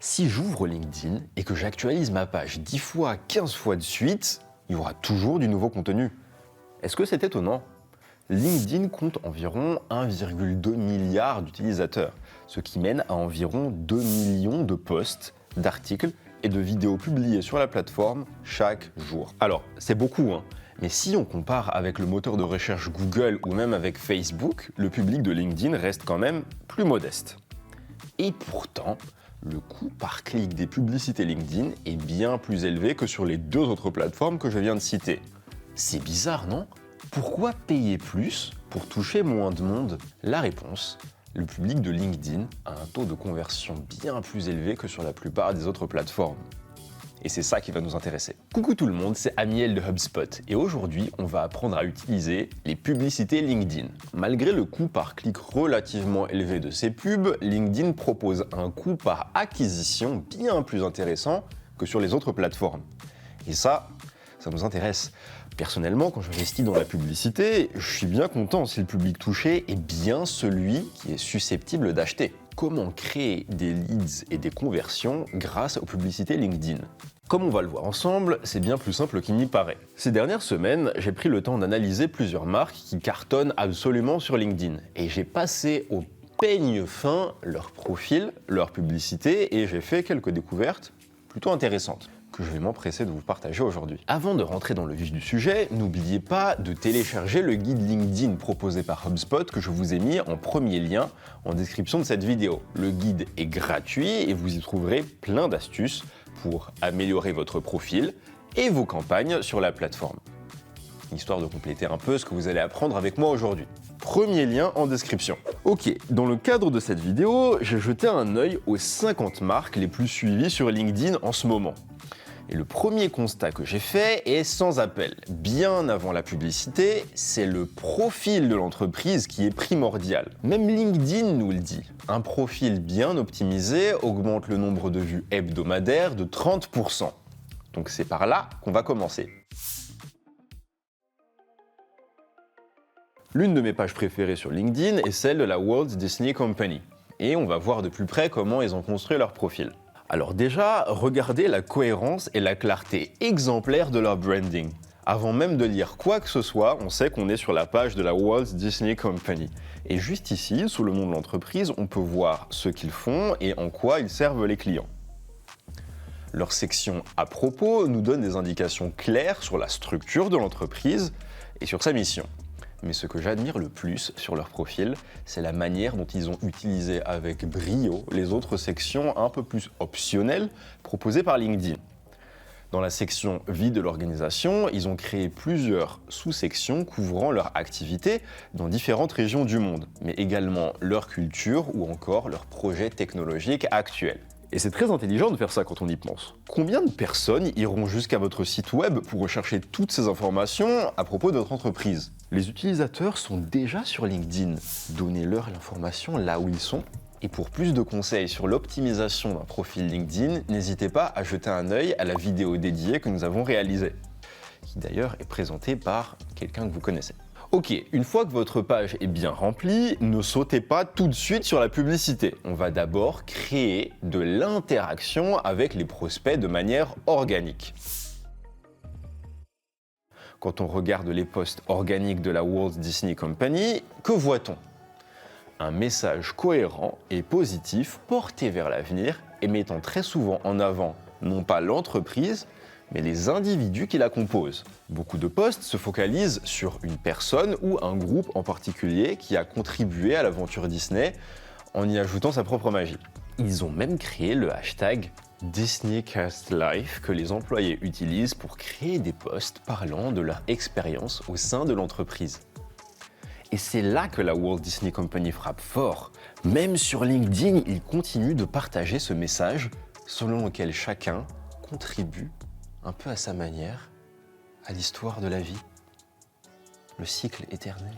Si j'ouvre LinkedIn et que j'actualise ma page 10 fois, 15 fois de suite, il y aura toujours du nouveau contenu. Est-ce que c'est étonnant ? LinkedIn compte environ 1,2 milliard d'utilisateurs, ce qui mène à environ 2 millions de posts, d'articles et de vidéos publiées sur la plateforme chaque jour. Alors, c'est beaucoup, mais si on compare avec le moteur de recherche Google ou même avec Facebook, le public de LinkedIn reste quand même plus modeste. Et pourtant, le coût par clic des publicités LinkedIn est bien plus élevé que sur les deux autres plateformes que je viens de citer. C'est bizarre, non ? Pourquoi payer plus pour toucher moins de monde ? La réponse, le public de LinkedIn a un taux de conversion bien plus élevé que sur la plupart des autres plateformes. Et c'est ça qui va nous intéresser. Coucou tout le monde, c'est Amiel de HubSpot et aujourd'hui on va apprendre à utiliser les publicités LinkedIn. Malgré le coût par clic relativement élevé de ces pubs, LinkedIn propose un coût par acquisition bien plus intéressant que sur les autres plateformes. Et ça nous intéresse. Personnellement, quand j'investis dans la publicité, je suis bien content si le public touché est bien celui qui est susceptible d'acheter. Comment créer des leads et des conversions grâce aux publicités LinkedIn ? Comme on va le voir ensemble, c'est bien plus simple qu'il n'y paraît. Ces dernières semaines, j'ai pris le temps d'analyser plusieurs marques qui cartonnent absolument sur LinkedIn. Et j'ai passé au peigne fin leur profil, leur publicité, et j'ai fait quelques découvertes plutôt intéressantes que je vais m'empresser de vous partager aujourd'hui. Avant de rentrer dans le vif du sujet, n'oubliez pas de télécharger le guide LinkedIn proposé par HubSpot que je vous ai mis en premier lien en description de cette vidéo. Le guide est gratuit et vous y trouverez plein d'astuces pour améliorer votre profil et vos campagnes sur la plateforme. Histoire de compléter un peu ce que vous allez apprendre avec moi aujourd'hui. Premier lien en description. Ok, dans le cadre de cette vidéo, j'ai jeté un œil aux 50 marques les plus suivies sur LinkedIn en ce moment. Et le premier constat que j'ai fait est sans appel. Bien avant la publicité, c'est le profil de l'entreprise qui est primordial. Même LinkedIn nous le dit. Un profil bien optimisé augmente le nombre de vues hebdomadaires de 30%. Donc c'est par là qu'on va commencer. L'une de mes pages préférées sur LinkedIn est celle de la Walt Disney Company. Et on va voir de plus près comment ils ont construit leur profil. Alors déjà, regardez la cohérence et la clarté exemplaire de leur branding. Avant même de lire quoi que ce soit, on sait qu'on est sur la page de la Walt Disney Company. Et juste ici, sous le nom de l'entreprise, on peut voir ce qu'ils font et en quoi ils servent les clients. Leur section à propos nous donne des indications claires sur la structure de l'entreprise et sur sa mission. Mais ce que j'admire le plus sur leur profil, c'est la manière dont ils ont utilisé avec brio les autres sections un peu plus optionnelles proposées par LinkedIn. Dans la section vie de l'organisation, ils ont créé plusieurs sous-sections couvrant leur activité dans différentes régions du monde, mais également leur culture ou encore leurs projets technologiques actuels. Et c'est très intelligent de faire ça quand on y pense. Combien de personnes iront jusqu'à votre site web pour rechercher toutes ces informations à propos de votre entreprise ? Les utilisateurs sont déjà sur LinkedIn. Donnez-leur l'information là où ils sont. Et pour plus de conseils sur l'optimisation d'un profil LinkedIn, n'hésitez pas à jeter un œil à la vidéo dédiée que nous avons réalisée, qui d'ailleurs est présentée par quelqu'un que vous connaissez. Ok, une fois que votre page est bien remplie, ne sautez pas tout de suite sur la publicité. On va d'abord créer de l'interaction avec les prospects de manière organique. Quand on regarde les posts organiques de la Walt Disney Company, que voit-on ? Un message cohérent et positif porté vers l'avenir et mettant très souvent en avant non pas l'entreprise, mais les individus qui la composent. Beaucoup de posts se focalisent sur une personne ou un groupe en particulier qui a contribué à l'aventure Disney en y ajoutant sa propre magie. Ils ont même créé le hashtag DisneyCastLife que les employés utilisent pour créer des posts parlant de leur expérience au sein de l'entreprise. Et c'est là que la Walt Disney Company frappe fort. Même sur LinkedIn, ils continuent de partager ce message selon lequel chacun contribue un peu à sa manière à l'histoire de la vie, le cycle éternel.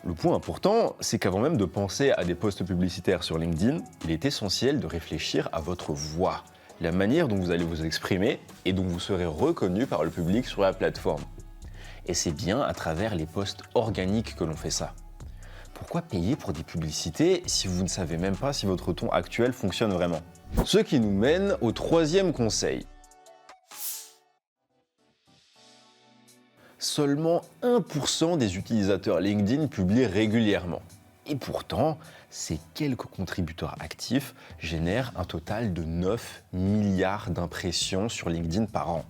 Le point important, c'est qu'avant même de penser à des posts publicitaires sur LinkedIn, il est essentiel de réfléchir à votre voix, la manière dont vous allez vous exprimer et dont vous serez reconnu par le public sur la plateforme. Et c'est bien à travers les posts organiques que l'on fait ça. Pourquoi payer pour des publicités si vous ne savez même pas si votre ton actuel fonctionne vraiment ? Ce qui nous mène au troisième conseil. Seulement 1% des utilisateurs LinkedIn publient régulièrement. Et pourtant, ces quelques contributeurs actifs génèrent un total de 9 milliards d'impressions sur LinkedIn par an.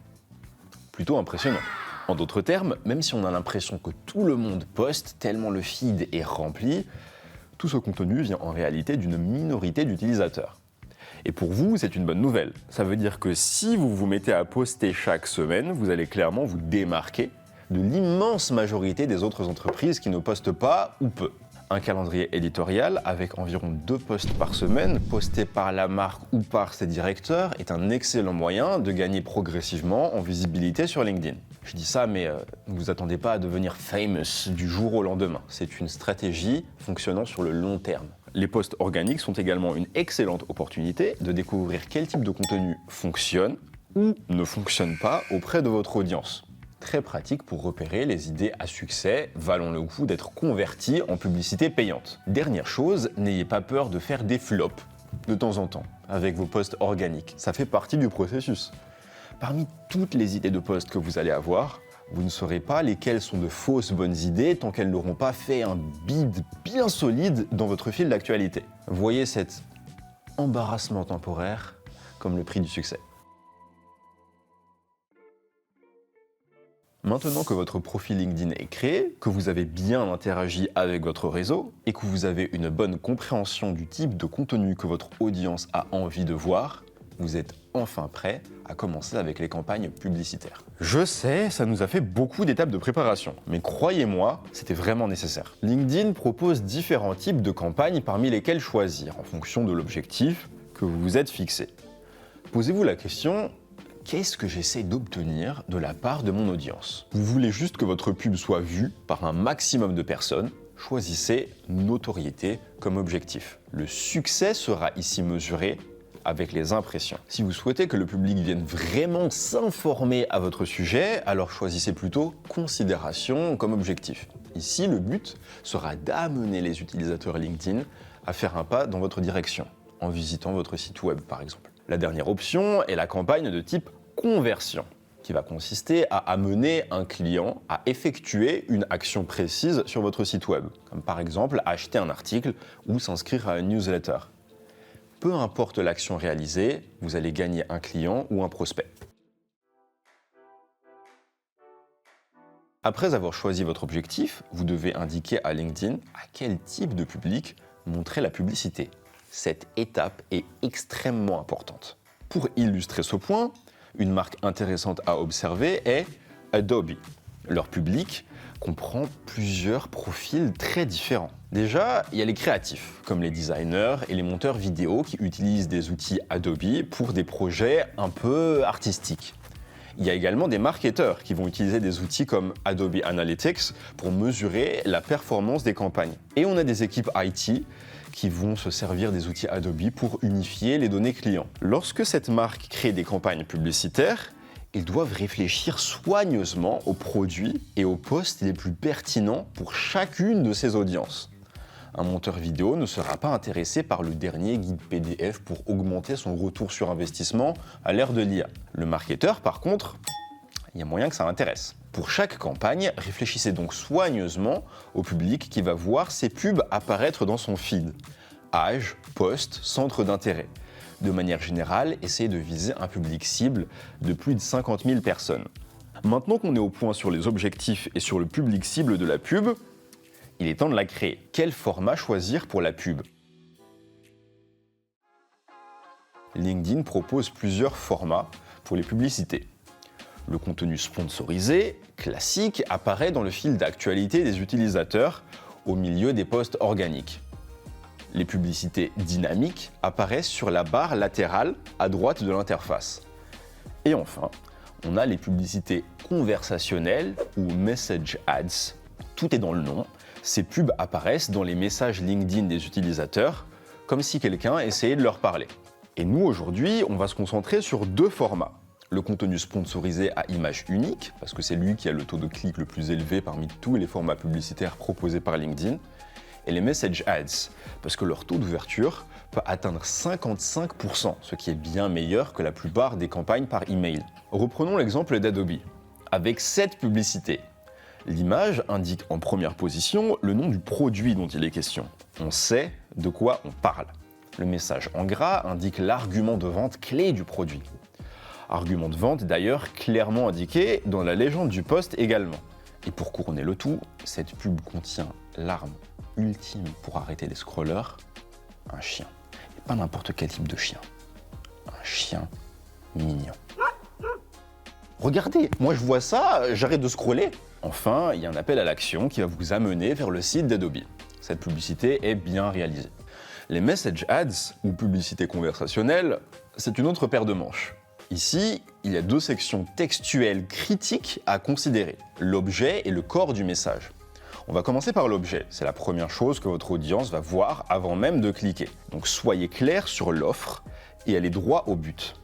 Plutôt impressionnant. En d'autres termes, même si on a l'impression que tout le monde poste tellement le feed est rempli, tout ce contenu vient en réalité d'une minorité d'utilisateurs. Et pour vous, c'est une bonne nouvelle. Ça veut dire que si vous vous mettez à poster chaque semaine, vous allez clairement vous démarquer de l'immense majorité des autres entreprises qui ne postent pas ou peu. Un calendrier éditorial avec environ 2 posts par semaine postés par la marque ou par ses directeurs est un excellent moyen de gagner progressivement en visibilité sur LinkedIn. Je dis ça, mais ne vous attendez pas à devenir famous du jour au lendemain. C'est une stratégie fonctionnant sur le long terme. Les posts organiques sont également une excellente opportunité de découvrir quel type de contenu fonctionne ou ne fonctionne pas auprès de votre audience. Très pratique pour repérer les idées à succès valant le coup d'être converties en publicité payante. Dernière chose, n'ayez pas peur de faire des flops de temps en temps avec vos posts organiques. Ça fait partie du processus. Parmi toutes les idées de posts que vous allez avoir, vous ne saurez pas lesquelles sont de fausses bonnes idées tant qu'elles n'auront pas fait un bid bien solide dans votre fil d'actualité. Voyez cet embarrassement temporaire comme le prix du succès. Maintenant que votre profil LinkedIn est créé, que vous avez bien interagi avec votre réseau et que vous avez une bonne compréhension du type de contenu que votre audience a envie de voir, vous êtes enfin prêt à commencer avec les campagnes publicitaires. Je sais, ça nous a fait beaucoup d'étapes de préparation, mais croyez-moi, c'était vraiment nécessaire. LinkedIn propose différents types de campagnes parmi lesquelles choisir en fonction de l'objectif que vous vous êtes fixé. Posez-vous la question: qu'est-ce que j'essaie d'obtenir de la part de mon audience? Vous voulez juste que votre pub soit vue par un maximum de personnes? Choisissez notoriété comme objectif. Le succès sera ici mesuré avec les impressions. Si vous souhaitez que le public vienne vraiment s'informer à votre sujet, alors choisissez plutôt considération comme objectif. Ici, le but sera d'amener les utilisateurs LinkedIn à faire un pas dans votre direction, en visitant votre site web par exemple. La dernière option est la campagne de type conversion, qui va consister à amener un client à effectuer une action précise sur votre site web, comme par exemple acheter un article ou s'inscrire à une newsletter. Peu importe l'action réalisée, vous allez gagner un client ou un prospect. Après avoir choisi votre objectif, vous devez indiquer à LinkedIn à quel type de public montrer la publicité. Cette étape est extrêmement importante. Pour illustrer ce point, une marque intéressante à observer est Adobe. Leur public comprend plusieurs profils très différents. Déjà, il y a les créatifs, comme les designers et les monteurs vidéo qui utilisent des outils Adobe pour des projets un peu artistiques. Il y a également des marketeurs qui vont utiliser des outils comme Adobe Analytics pour mesurer la performance des campagnes. Et on a des équipes IT qui vont se servir des outils Adobe pour unifier les données clients. Lorsque cette marque crée des campagnes publicitaires, ils doivent réfléchir soigneusement aux produits et aux posts les plus pertinents pour chacune de ces audiences. Un monteur vidéo ne sera pas intéressé par le dernier guide PDF pour augmenter son retour sur investissement à l'ère de l'IA. Le marketeur, par contre, il y a moyen que ça l'intéresse. Pour chaque campagne, réfléchissez donc soigneusement au public qui va voir ses pubs apparaître dans son feed. Âge, poste, centre d'intérêt. De manière générale, essayez de viser un public cible de plus de 50 000 personnes. Maintenant qu'on est au point sur les objectifs et sur le public cible de la pub, il est temps de la créer. Quel format choisir pour la pub? LinkedIn propose plusieurs formats pour les publicités. Le contenu sponsorisé, classique, apparaît dans le fil d'actualité des utilisateurs au milieu des posts organiques. Les publicités dynamiques apparaissent sur la barre latérale à droite de l'interface. Et enfin, on a les publicités conversationnelles ou message ads. Tout est dans le nom. Ces pubs apparaissent dans les messages LinkedIn des utilisateurs, comme si quelqu'un essayait de leur parler. Et nous, aujourd'hui, on va se concentrer sur 2 formats. Le contenu sponsorisé à image unique, parce que c'est lui qui a le taux de clic le plus élevé parmi tous les formats publicitaires proposés par LinkedIn, et les message ads, parce que leur taux d'ouverture peut atteindre 55%, ce qui est bien meilleur que la plupart des campagnes par email. Reprenons l'exemple d'Adobe. Avec cette publicité, l'image indique en première position le nom du produit dont il est question. On sait de quoi on parle. Le message en gras indique l'argument de vente clé du produit. Argument de vente d'ailleurs clairement indiqué dans la légende du post également. Et pour couronner le tout, cette pub contient l'arme ultime pour arrêter les scrollers, un chien. Et pas n'importe quel type de chien. Un chien mignon. Regardez, moi je vois ça, j'arrête de scroller. Enfin, il y a un appel à l'action qui va vous amener vers le site d'Adobe. Cette publicité est bien réalisée. Les message ads, ou publicité conversationnelle, c'est une autre paire de manches. Ici, il y a deux sections textuelles critiques à considérer, l'objet et le corps du message. On va commencer par l'objet, c'est la première chose que votre audience va voir avant même de cliquer. Donc soyez clair sur l'offre et allez droit au but.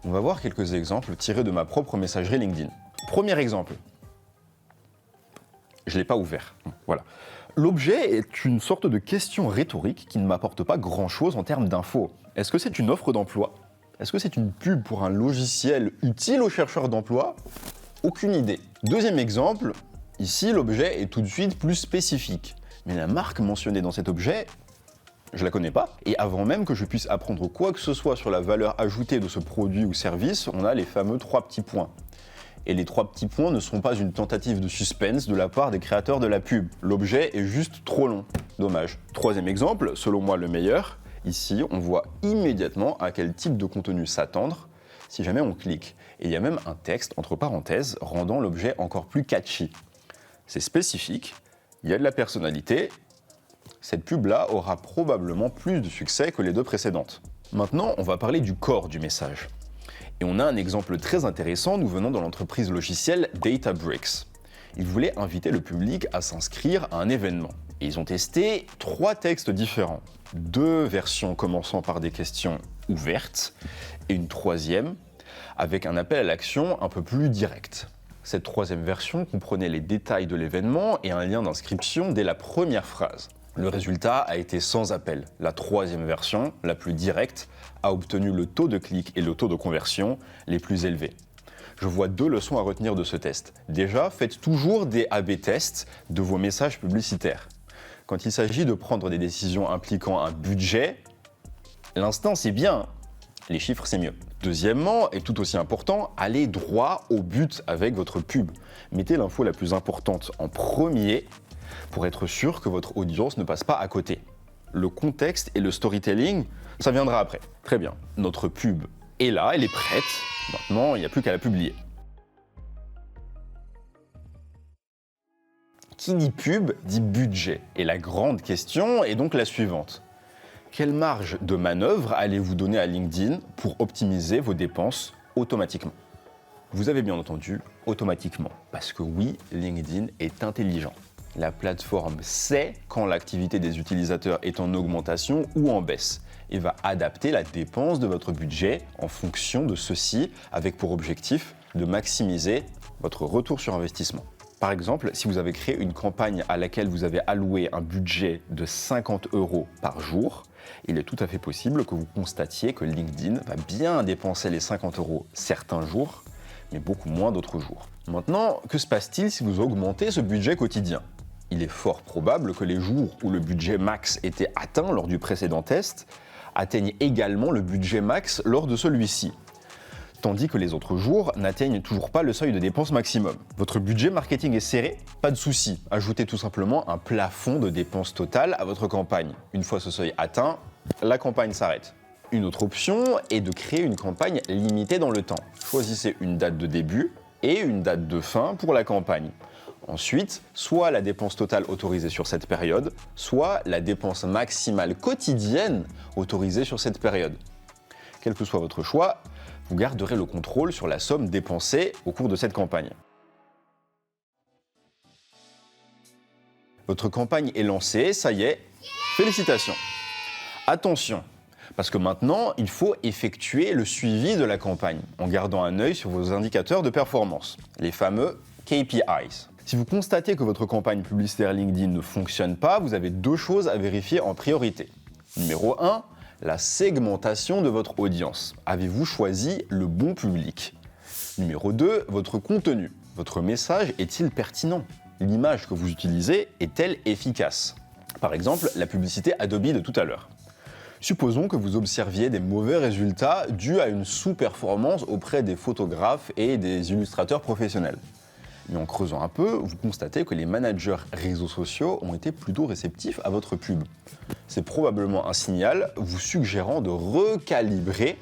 On va voir quelques exemples tirés de ma propre messagerie LinkedIn. Premier exemple. Je ne l'ai pas ouvert. Voilà. L'objet est une sorte de question rhétorique qui ne m'apporte pas grand-chose en termes d'infos. Est-ce que c'est une offre d'emploi ? Est-ce que c'est une pub pour un logiciel utile aux chercheurs d'emploi ? Aucune idée. Deuxième exemple, ici l'objet est tout de suite plus spécifique. Mais la marque mentionnée dans cet objet, je la connais pas. Et avant même que je puisse apprendre quoi que ce soit sur la valeur ajoutée de ce produit ou service, on a les fameux 3 petits points. Et les 3 petits points ne sont pas une tentative de suspense de la part des créateurs de la pub. L'objet est juste trop long. Dommage. Troisième exemple, selon moi le meilleur. Ici, on voit immédiatement à quel type de contenu s'attendre si jamais on clique. Et il y a même un texte, entre parenthèses, rendant l'objet encore plus catchy. C'est spécifique, il y a de la personnalité. Cette pub-là aura probablement plus de succès que les deux précédentes. Maintenant, on va parler du corps du message. Et on a un exemple très intéressant nous venant de l'entreprise logicielle Databricks. Ils voulaient inviter le public à s'inscrire à un événement. Et ils ont testé 3 textes différents. 2 versions commençant par des questions ouvertes et une 3e avec un appel à l'action un peu plus direct. Cette 3e version comprenait les détails de l'événement et un lien d'inscription dès la première phrase. Le résultat a été sans appel. La 3e version, la plus directe, a obtenu le taux de clic et le taux de conversion les plus élevés. Je vois 2 leçons à retenir de ce test. Déjà, faites toujours des A/B tests de vos messages publicitaires. Quand il s'agit de prendre des décisions impliquant un budget, l'instant c'est bien, les chiffres c'est mieux. Deuxièmement, et tout aussi important, allez droit au but avec votre pub. Mettez l'info la plus importante en premier pour être sûr que votre audience ne passe pas à côté. Le contexte et le storytelling, ça viendra après. Très bien, notre pub est là, elle est prête. Maintenant, il n'y a plus qu'à la publier. Qui dit pub dit budget. Et la grande question est donc la suivante. Quelle marge de manœuvre allez-vous donner à LinkedIn pour optimiser vos dépenses automatiquement ? Vous avez bien entendu, automatiquement. Parce que oui, LinkedIn est intelligent. La plateforme sait quand l'activité des utilisateurs est en augmentation ou en baisse et va adapter la dépense de votre budget en fonction de ceci, avec pour objectif de maximiser votre retour sur investissement. Par exemple, si vous avez créé une campagne à laquelle vous avez alloué un budget de 50 € par jour, il est tout à fait possible que vous constatiez que LinkedIn va bien dépenser les 50 € certains jours, mais beaucoup moins d'autres jours. Maintenant, que se passe-t-il si vous augmentez ce budget quotidien ? Il est fort probable que les jours où le budget max était atteint lors du précédent test atteignent également le budget max lors de celui-ci, tandis que les autres jours n'atteignent toujours pas le seuil de dépense maximum. Votre budget marketing est serré ? Pas de souci, ajoutez tout simplement un plafond de dépenses totales à votre campagne. Une fois ce seuil atteint, la campagne s'arrête. Une autre option est de créer une campagne limitée dans le temps. Choisissez une date de début et une date de fin pour la campagne. Ensuite, soit la dépense totale autorisée sur cette période, soit la dépense maximale quotidienne autorisée sur cette période. Quel que soit votre choix, vous garderez le contrôle sur la somme dépensée au cours de cette campagne. Votre campagne est lancée, ça y est, félicitations. Attention, parce que maintenant, il faut effectuer le suivi de la campagne en gardant un œil sur vos indicateurs de performance, les fameux KPIs. Si vous constatez que votre campagne publicitaire LinkedIn ne fonctionne pas, vous avez 2 choses à vérifier en priorité. Numéro 1, La segmentation de votre audience. Avez-vous choisi le bon public? Numéro 2, votre contenu. Votre message est-il pertinent? L'image que vous utilisez est-elle efficace? Par exemple, la publicité Adobe de tout à l'heure. Supposons que vous observiez des mauvais résultats dus à une sous-performance auprès des photographes et des illustrateurs professionnels. Mais en creusant un peu, vous constatez que les managers réseaux sociaux ont été plutôt réceptifs à votre pub. C'est probablement un signal vous suggérant de recalibrer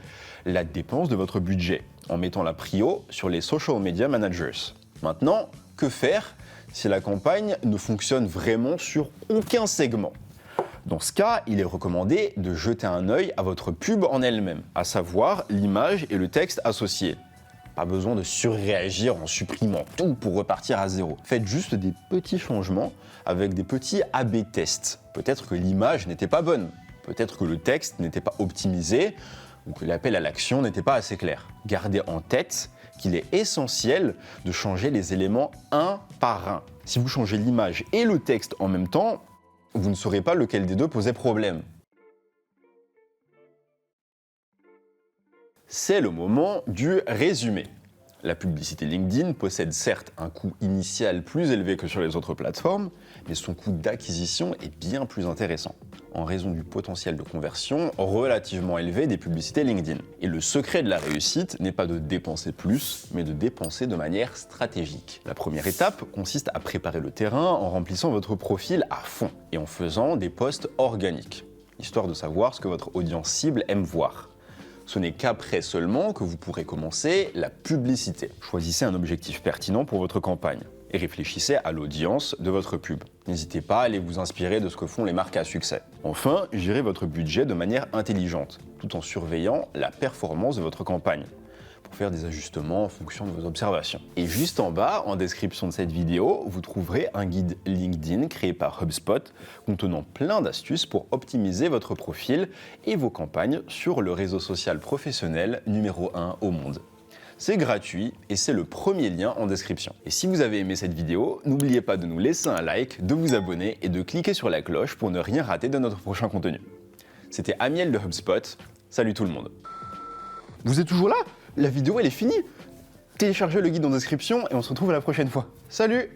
la dépense de votre budget en mettant la prio sur les social media managers. Maintenant, que faire si la campagne ne fonctionne vraiment sur aucun segment? Dans ce cas, il est recommandé de jeter un œil à votre pub en elle-même, à savoir l'image et le texte associés. Pas besoin de surréagir en supprimant tout pour repartir à zéro. Faites juste des petits changements avec des petits A/B tests. Peut-être que l'image n'était pas bonne, peut-être que le texte n'était pas optimisé ou que l'appel à l'action n'était pas assez clair. Gardez en tête qu'il est essentiel de changer les éléments un par un. Si vous changez l'image et le texte en même temps, vous ne saurez pas lequel des deux posait problème. C'est le moment du résumé. La publicité LinkedIn possède certes un coût initial plus élevé que sur les autres plateformes, mais son coût d'acquisition est bien plus intéressant, en raison du potentiel de conversion relativement élevé des publicités LinkedIn. Et le secret de la réussite n'est pas de dépenser plus, mais de dépenser de manière stratégique. La première étape consiste à préparer le terrain en remplissant votre profil à fond et en faisant des posts organiques, histoire de savoir ce que votre audience cible aime voir. Ce n'est qu'après seulement que vous pourrez commencer la publicité. Choisissez un objectif pertinent pour votre campagne et réfléchissez à l'audience de votre pub. N'hésitez pas à aller vous inspirer de ce que font les marques à succès. Enfin, gérez votre budget de manière intelligente, tout en surveillant la performance de votre campagne, pour faire des ajustements en fonction de vos observations. Et juste en bas, en description de cette vidéo, vous trouverez un guide LinkedIn créé par HubSpot contenant plein d'astuces pour optimiser votre profil et vos campagnes sur le réseau social professionnel numéro 1 au monde. C'est gratuit et c'est le premier lien en description. Et si vous avez aimé cette vidéo, n'oubliez pas de nous laisser un like, de vous abonner et de cliquer sur la cloche pour ne rien rater de notre prochain contenu. C'était Amiel de HubSpot. Salut tout le monde. Vous êtes toujours là? La vidéo elle est finie. Téléchargez le guide en description et on se retrouve la prochaine fois. Salut!